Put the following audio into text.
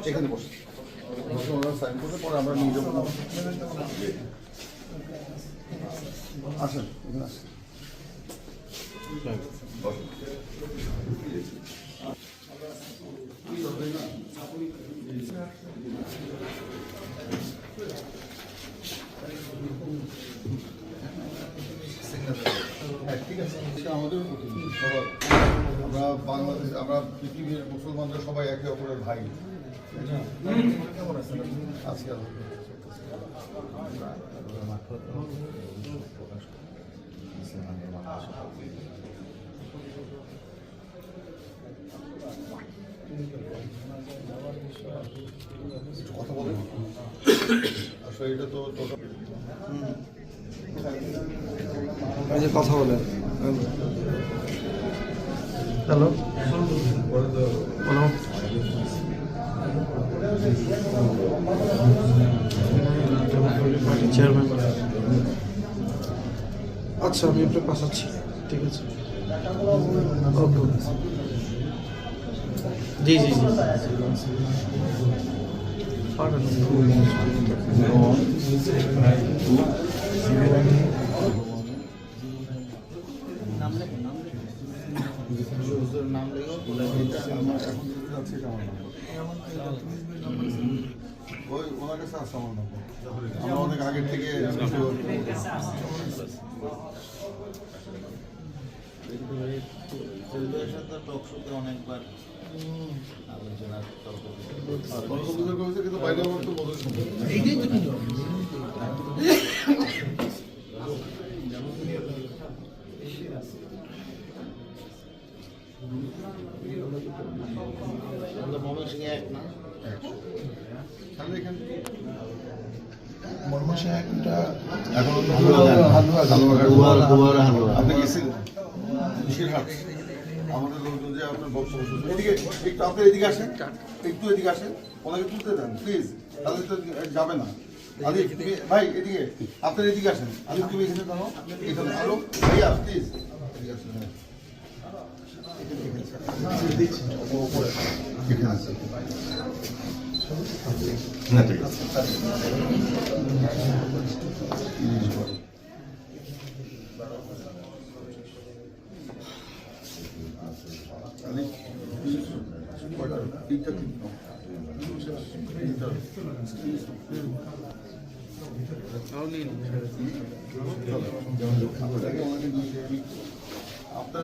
এখানে বসে ওরা সাইন করতে পরে আমরা নিয়ে যাবো। আসেন এখানে আসেন। ঠিক আছে, আমাদের সবার আমরা বাংলাদেশ, আমরা পৃথিবীর মুসলমানরা সবাই একে অপরের ভাই। কেমন আছেন আজকে? কথা বলেন আসলে এটা তো কথা বলেন। হ্যালো চেয়ারম্যান, আচ্ছা আমি আপনার পাঠাচ্ছি। ঠিক আছে, ওকে, জি জি জি পাঠান। নাম লেগে ওই ওনার কাছে আছে আমার নাম্বার, আমরা অনেক আগের থেকে অনেকবার আলোচনা কিন্তু বাইরে আমার তো মধুর সম্ভব ময়মনসিংহে এক না ময়মনসিংহে একটা এখন আপনি গেছিলেন শিরহাট আমাদের লোকজন যে আপনার বক্তব্য এদিকে একটু আপনার এদিকে আসেন, একটু এদিকে আসেন, ওনাকে তুলতে দেন প্লিজ, তাহলে তো যাবে না। আলি ভাই এদিকে, আপনার এদিকে আসেন, আলি তুমি এখানে দাঁড়াও, এখানে আলো ভাইয়া প্লিজ এদিকে আসেন। এখানে আছে না, ঠিক আছে। আপনার